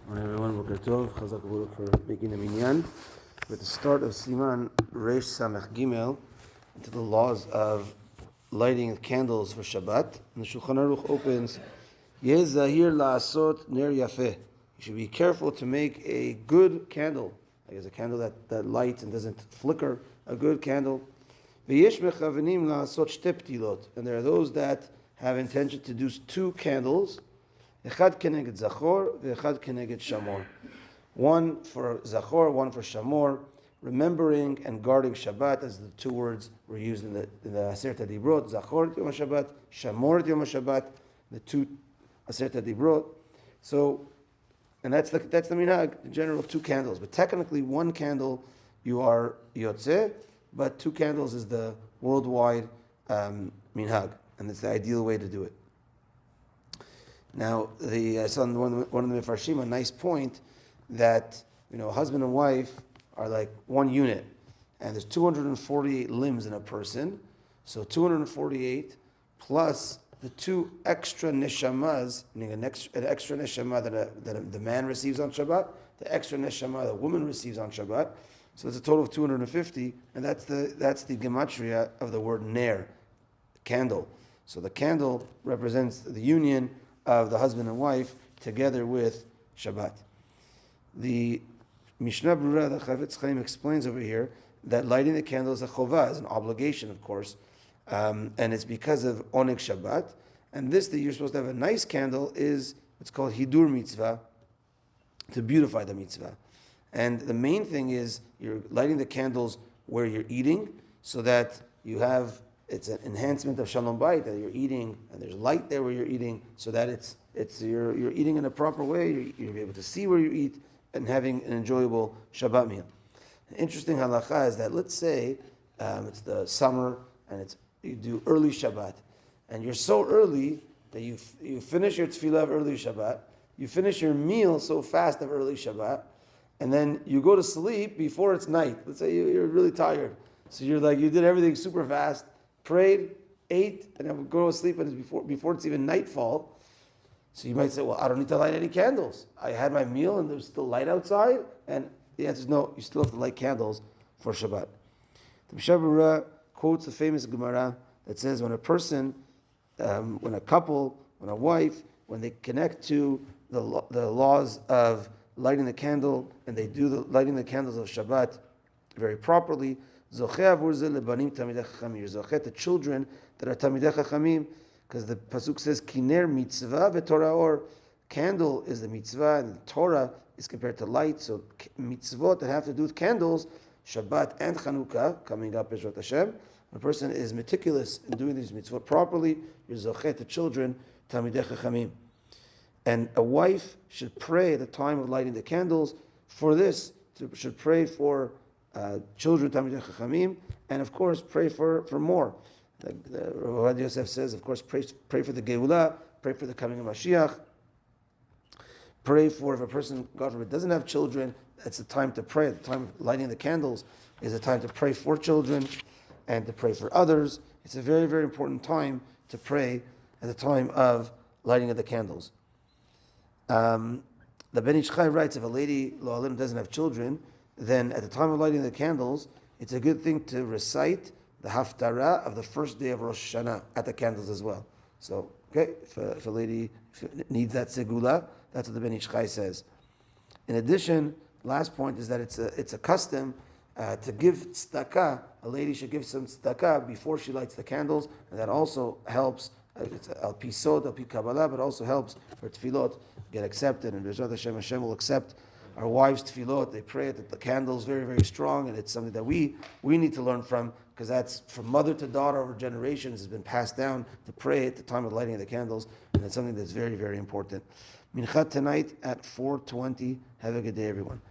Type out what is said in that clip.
Morning everyone, Boker Tov, Chazak Baruch for making a minyan. We're at the start of Siman Reish Samech Gimel, into the laws of lighting candles for Shabbat. And the Shulchan Aruch opens, Yeh Zahir La'asot Ner Yafeh. You should be careful to make a good candle, like it's a candle that lights and doesn't flicker, a good candle. V'yesh mechavenim la'asot shte ptilot. And there are those that have intention to do two candles, Echad keneged Zachor, ve'echad keneged Shamor. One for Zachor, one for Shamor, remembering and guarding Shabbat, as the two words were used in the Aseret HaDibrot, Zachor Yom HaShabbat, Shamor Yom HaShabbat, the two Aseret HaDibrot. So, and that's the minhag, in general, two candles. But technically, one candle you are yotzeh, but two candles is the worldwide minhag, and it's the ideal way to do it. Now, I saw one of the Mefarshim a nice point that husband and wife are like one unit, and there's 248 limbs in a person, so 248 plus the two extra neshamas, meaning an extra neshama that the man receives on Shabbat, the extra neshama the woman receives on Shabbat, so it's a total of 250, and that's the gematria of the word ner, candle. So the candle represents the union of the husband and wife together with Shabbat. The Mishnah Berurah, the Chavetz Chaim, explains over here that lighting the candle is a chovah, is an obligation, of course, and it's because of Oneg Shabbat. And this, that you're supposed to have a nice candle, is it's called Hidur Mitzvah, to beautify the mitzvah. And the main thing is you're lighting the candles where you're eating, so that you have, it's an enhancement of Shalom Bayit, that you're eating and there's light there where you're eating, so that you're eating in a proper way, you'll be able to see where you eat and having an enjoyable Shabbat meal. An interesting halacha is that, let's say it's the summer and you do early Shabbat, and you're so early that you finish your tefillah of early Shabbat, you finish your meal so fast of early Shabbat, and then you go to sleep before it's night. Let's say you're really tired, so you did everything super fast, prayed, ate, and then would go to sleep, and it's before it's even nightfall. So you might say, well, I don't need to light any candles. I had my meal and there's still light outside. And the answer is no, you still have to light candles for Shabbat. The Mishnah Berurah quotes the famous Gemara that says when a person, when a couple, when a wife, when they connect to the laws of lighting the candle, and they do lighting the candles of Shabbat very properly, Zocheh avur zeh lebanim tamidei chachamim. Zocheh to children that are tamidei chachamim, because the pasuk says kiner mitzvah v'torah or. Candle is the mitzvah, and the Torah is compared to light. So mitzvot that have to do with candles, Shabbat and Chanukah coming up, Bezrat Hashem. When a person is meticulous in doing these mitzvot properly, you're zocheh to children tamidei chachamim. And a wife should pray at the time of lighting the candles for this. Should pray for children tamidei chachamim, and of course pray for more. The Rav Yosef says, of course, pray for the Geulah, pray for the coming of Mashiach. Pray for, if a person, God forbid, doesn't have children, it's the time to pray. The time of lighting the candles is a time to pray for children and to pray for others. It's a very, very important time to pray at the time of lighting of the candles. The Ben Ish Chai writes, if a lady, lo alim, doesn't have children, then at the time of lighting the candles, it's a good thing to recite the Haftarah of the first day of Rosh Hashanah at the candles as well. So, okay, if a lady needs that segula, that's what the Ben Ish Chai says. In addition, last point is that it's a custom to give tzedakah. A lady should give some tzedakah before she lights the candles, and that also helps. It's al pi sod, al pi kabbalah, but also helps for tefillot get accepted. And Bezrat Hashem will accept our wives' tefillot. They pray that the candle is very, very strong, and it's something that we need to learn from, because that's from mother to daughter over generations, has been passed down to pray at the time of lighting of the candles, and it's something that's very, very important. Minchat tonight at 4:20. Have a good day, everyone.